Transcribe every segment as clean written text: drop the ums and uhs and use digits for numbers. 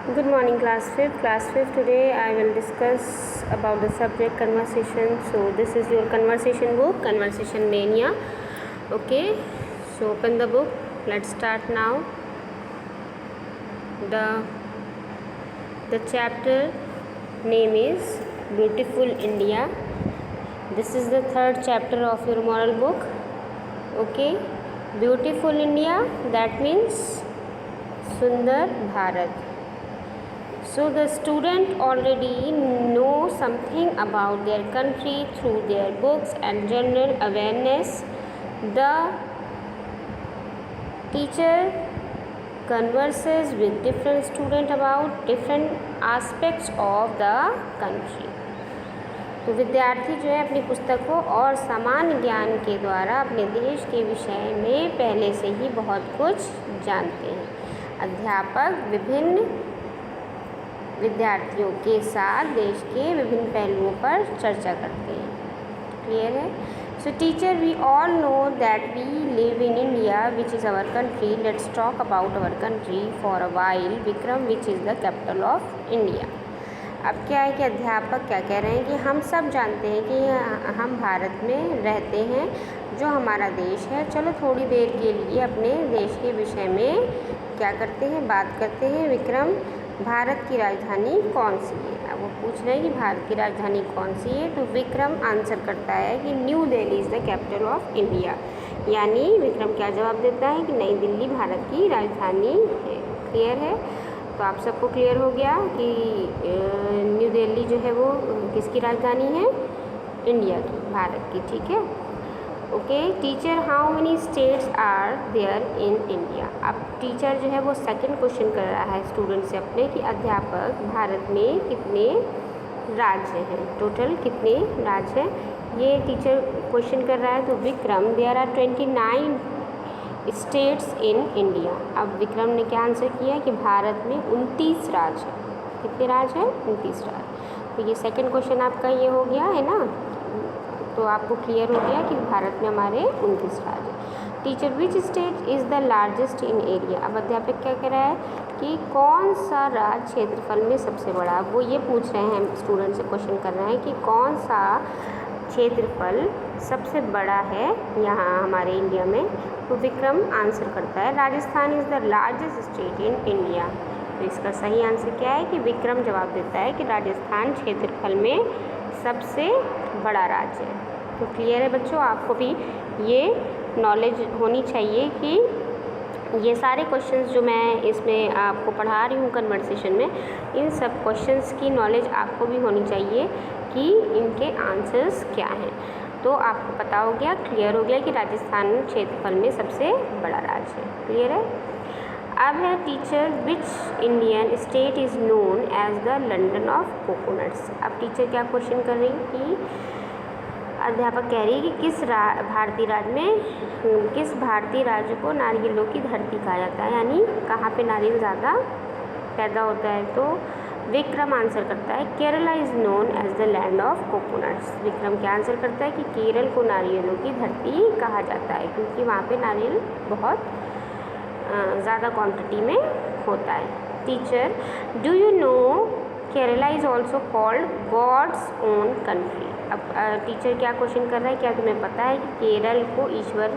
Good morning, class 5th. Class 5th, today I will discuss about the subject conversation. So this is your conversation book, Conversation Mania. Okay, so open the book. Let's start now. The chapter name is Beautiful India. This is the third chapter of your moral book. Okay, Beautiful India, that means Sundar Bharat. So the student already know something about their country through their books and general awareness. The teacher converses with different students about different aspects of the country. तो विद्यार्थी जो है अपनी पुस्तकों और सामान्य ज्ञान के द्वारा अपने देश के विषय में पहले से ही बहुत कुछ जानते हैं। अध्यापक विभिन्न विद्यार्थियों के साथ देश के विभिन्न पहलुओं पर चर्चा करते हैं। क्लियर है? So teacher, we all know that we live in India which is our country. Let's talk about our country for a while. Vikram, which is the capital of India. अब क्या है कि अध्यापक क्या कह रहे हैं कि हम सब जानते हैं कि हम भारत में रहते हैं, जो हमारा देश है। चलो थोड़ी देर के लिए अपने देश के विषय में क्या करते हैं, बात करते हैं। विक्रम, भारत की राजधानी कौन सी है? अब वो पूछ रहे हैं कि भारत की राजधानी कौन सी है। तो विक्रम आंसर करता है कि new Delhi is the capital of India. यानी विक्रम क्या जवाब देता है कि नई दिल्ली भारत की राजधानी है। क्लियर है? तो आप सबको क्लियर हो गया कि न्यू दिल्ली जो है वो किसकी राजधानी है? इंडिया की, भारत की। ठीक है, okay. Teacher, how many states are there in India? अब टीचर जो है वो सेकंड क्वेश्चन कर रहा है स्टूडेंट से अपने कि अध्यापक, भारत में कितने राज्य हैं, टोटल कितने राज्य हैं, ये टीचर क्वेश्चन कर रहा है। तो Vikram, there are 29 states in India. अब विक्रम ने क्या आंसर किया कि भारत में 29 राज्य हैं। कितने राज्य हैं? 29 राज्य। तो ये सेकंड क्वेश्चन आपका ये हो गया है ना, तो आपको क्लियर हो गया कि भारत में हमारे 29 राज्य। Teacher, which state is the largest in area? अब अध्यापक क्या कह रहा है कि कौन सा राज्य क्षेत्रफल में सबसे बड़ा? वो ये पूछ रहे हैं, स्टूडेंट से क्वेश्चन कर रहे हैं कि कौन सा क्षेत्रफल सबसे बड़ा है यहाँ हमारे इंडिया में। तो विक्रम आंसर करता है Rajasthan is the largest state in India. तो इसका सही आंसर क्या है कि विक्रम जवाब देता है कि राजस्थान क्षेत्रफल में सबसे बड़ा राज्य है। तो क्लियर है बच्चों, आपको भी ये नॉलेज होनी चाहिए कि ये सारे क्वेश्चंस जो मैं इसमें आपको पढ़ा रही हूँ कन्वर्सेशन में, इन सब क्वेश्चंस की नॉलेज आपको भी होनी चाहिए कि इनके आंसर्स क्या हैं। तो आपको पता हो गया, क्लियर हो गया कि राजस्थान क्षेत्रफल में सबसे बड़ा राज्य है। क्लियर है? अब है teacher, which Indian state is known as the London of coconuts? अब टीचर क्या क्वेश्चन कर रही है कि अध्यापक कह रही है कि किस भारतीय राज्य में, किस भारतीय राज्य को नारियलों की धरती कहा जाता है, यानी कहाँ पे नारियल ज़्यादा पैदा होता है। तो विक्रम आंसर करता है Kerala is known as the land of coconuts. Vikram क्या आंसर करता है कि केरल को नारियलों की धरती कहा जाता है, क्योंकि वहाँ पे नारियल बहुत ज़्यादा क्वांटिटी में होता है। Teacher, do you know Kerala is also called God's own country? अब टीचर क्या क्वेश्चन कर रहा है, क्या तुम्हें पता है कि केरल को ईश्वर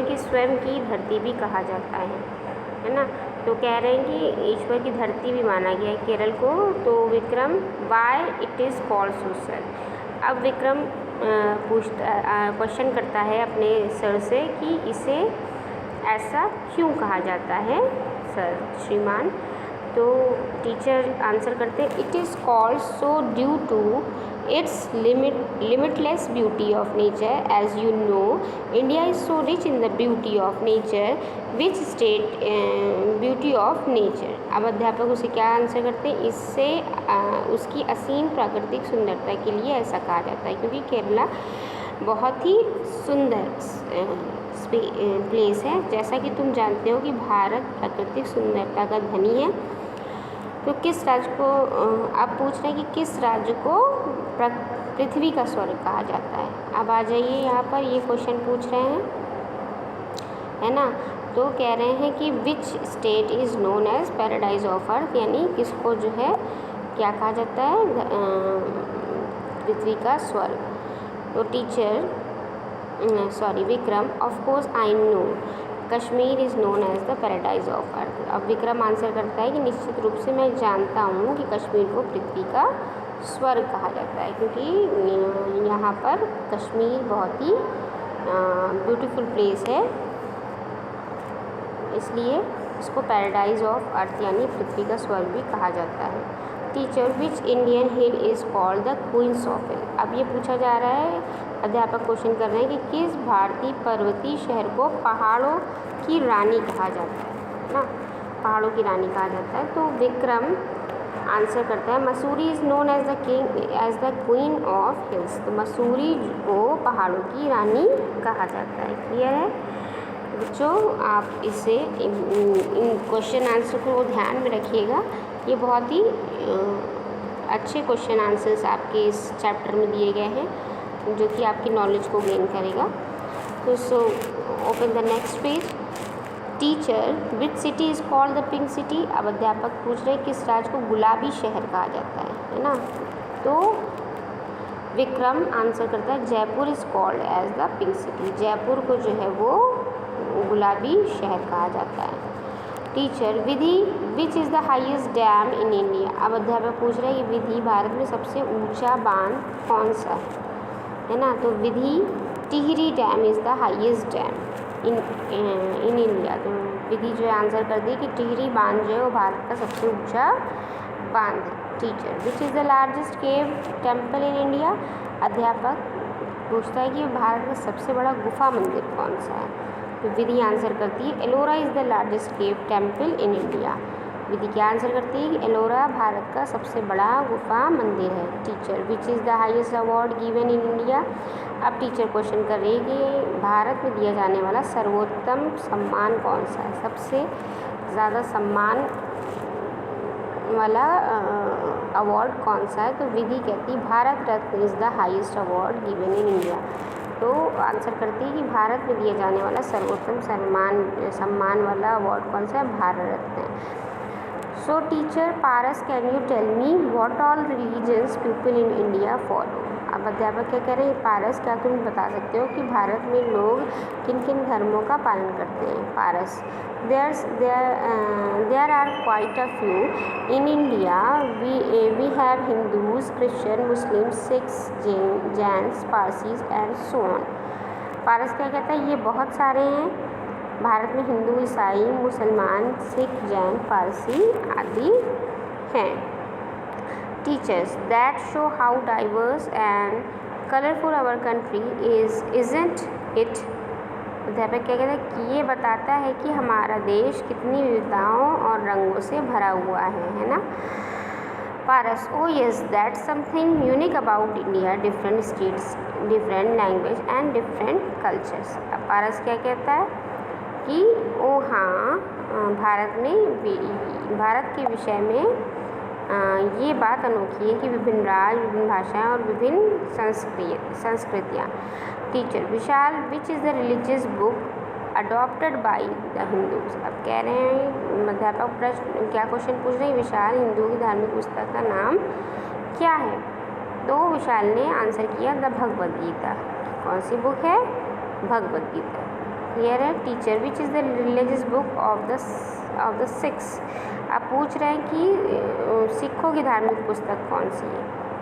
की स्वयं की धरती भी कहा जाता है ना? तो कह रहे हैं कि ईश्वर की धरती भी माना गया है केरल को। तो Vikram, why it is called so sir? अब विक्रम क्वेश्चन करता है अपने सर से कि इसे ऐसा क्यों कहा जाता है सर, श्रीमान? तो टीचर आंसर करते हैं, it is called so due to its limitless beauty of nature. As you know, India is so rich in the beauty of nature. Which state beauty of nature? अब अध्यापक उसे क्या answer करते हैं, इससे उसकी असीम प्राकृतिक सुंदरता के लिए ऐसा कहा जाता है, क्योंकि केरला बहुत ही सुंदर प्लेस है। जैसा कि तुम जानते हो कि भारत प्राकृतिक सुंदरता का धनी है। तो किस राज्य को, आप पूछ रहे हैं कि किस राज्य को पृथ्वी का स्वर्ग कहा जाता है? अब आ जाइए यहाँ पर, ये क्वेश्चन पूछ रहे हैं, है ना? तो कह रहे हैं कि which state is known as paradise of earth, यानी किसको जो है क्या कहा जाता है, पृथ्वी का स्वर्ग। तो teacher Vikram, of course I know Kashmir is known as the paradise of earth. अब विक्रम आंसर करता है कि निश्चित रूप से मैं जानता हूँ कि कश्मीर को पृथ्वी का स्वर्ग कहा जाता है, क्योंकि यहाँ पर कश्मीर बहुत ही ब्यूटीफुल प्लेस है, इसलिए इसको पैराडाइज ऑफ अर्थ यानी पृथ्वी का स्वर्ग भी कहा जाता है। Teacher, which Indian hill is called the queens of hill. अब ये पूछा जा रहा है, अध्यापक क्वेश्चन कर रहे हैं कि किस भारतीय पर्वतीय शहर को पहाड़ों की रानी कहा जाता है ना, पहाड़ों की रानी कहा जाता है। तो विक्रम आंसर करता है, Mussoorie is known as the queen of hills. तो मसूरी को पहाड़ों की रानी कहा जाता है। क्लियर है बच्चों, आप इसे इन क्वेश्चन आंसर को ध्यान में रखिएगा। ये बहुत ही अच्छे क्वेश्चन आंसर्स आपके इस चैप्टर में दिए गए हैं जो कि आपकी नॉलेज को गेन करेगा। तो so open the next page. Teacher, which city is called the pink city. अब अध्यापक पूछ रहे हैं किस राज्य को गुलाबी शहर कहा जाता है ना। तो विक्रम आंसर करता है, Jaipur is called as the pink city. Jaipur को जो है वो गुलाबी शहर कहा जाता है। Teacher, Vidhi, which is the highest dam in India. अब अध्यापक पूछ रहे हैं कि विधि भारत में सबसे ऊंचा बांध कौन सा है ना। तो Vidhi Tehri dam is the highest dam in India. तो विधि जो है आंसर कर दी कि टिहरी बांध जो है वो भारत का सबसे ऊंचा बांध है। Teacher, which is the largest cave temple in India. अध्यापक पूछता है कि भारत का सबसे बड़ा गुफा मंदिर कौन सा है। तो विधि आंसर करती है, Ellora is the largest cave temple in India. Vidhi क्या आंसर करती है कि एलोरा भारत का सबसे बड़ा गुफा मंदिर है। Teacher, which is the highest award given in India. अब टीचर क्वेश्चन कर रही है कि भारत में दिया जाने वाला सर्वोत्तम सम्मान कौन सा है, सबसे ज़्यादा सम्मान वाला अवार्ड कौन सा है। तो विधि कहती है, Bharat Ratna is the highest award given in India. तो आंसर करती है कि भारत में दिया जाने वाला सर्वोत्तम सम्मान वाला अवार्ड कौन सा है, भारत रत्न है। So teacher, Paras, can you tell me what all religions people in India follow. अब अध्यापक क्या कह रहे हैं, पारस क्या तुम बता सकते हो कि भारत में लोग किन किन धर्मों का पालन करते हैं। Paras, there are quite a few in India, we have Hindus, Christian, Muslim, Sikhs, Jains, Parsis and so on. Paras क्या कहता है, ये बहुत सारे हैं भारत में, हिंदू, ईसाई, मुसलमान, सिख, जैन, पारसी आदि हैं। Teachers, that show how diverse and colourful our country isn't it. अध्यापक क्या कहते हैं कि ये बताता है कि हमारा देश कितनी विविधताओं और रंगों से भरा हुआ है ना। Paras, oh yes, that something unique about India, different states, different language and different cultures. अब पारस क्या कहता है कि ओ हाँ, भारत के विषय में ये बात अनोखी है कि विभिन्न राज्य, विभिन्न भाषाएं और विभिन्न संस्कृतियाँ। Teacher, Vishal, which is the religious book adopted by the Hindus. अब कह रहे हैं अध्यापक प्रश्न क्या क्वेश्चन पूछ रहे हैं, विशाल हिंदुओं की धार्मिक पुस्तक का नाम क्या है। तो विशाल ने आंसर किया, द भगवद गीता। कौन सी बुक है, भगवद गीता। क्लियर है। Teacher, which is the religious book of the six. आप पूछ रहे हैं कि सिखों की धार्मिक पुस्तक कौन सी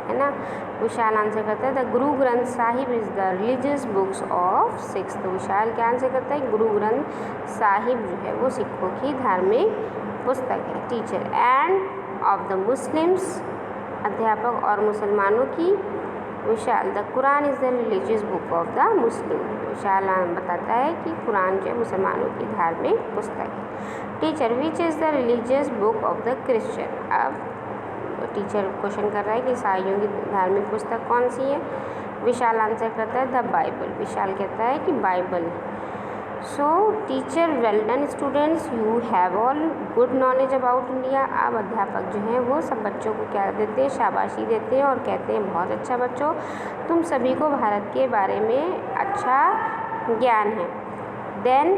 है ना। विशाल आंसर करता है, the Guru Granth Sahib is the religious books of six. तो विशाल क्या आंसर करता है, गुरु ग्रंथ साहिब जो है वो सिखों की धार्मिक पुस्तक है। Teacher, and of the Muslims. अध्यापक, और मुसलमानों की। Vishal, the Quran is the religious book of the Muslim. Vishal बताता है कि कुरान जो है मुसलमानों की धार्मिक पुस्तक है। Teacher, which is the religious book of the Christian. अब टीचर क्वेश्चन कर रहा है कि ईसाइयों की धार्मिक पुस्तक कौन सी है। विशाल आंसर करता है, द बाइबल। विशाल कहता है कि Bible. So teacher, well done students, you have all good knowledge about India. अब अध्यापक जो है वो सब बच्चों को क्या देते हैं, शाबाशी देते हैं और कहते हैं, बहुत अच्छा बच्चों, तुम सभी को भारत के बारे में अच्छा ज्ञान है। Then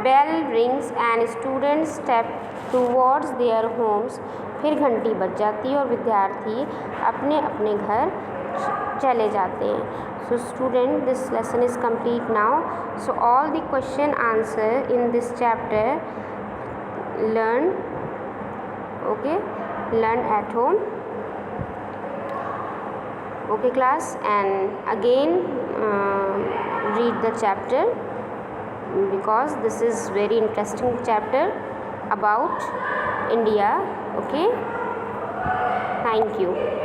bell rings and students step towards their homes. फिर घंटी बज जाती है और विद्यार्थी अपने अपने घर चले जाते हैं. So student, this lesson is complete now. So all the question answer in this chapter learn, okay, learn at home. Okay class, and again read the chapter because this is very interesting chapter about India. Okay, thank you.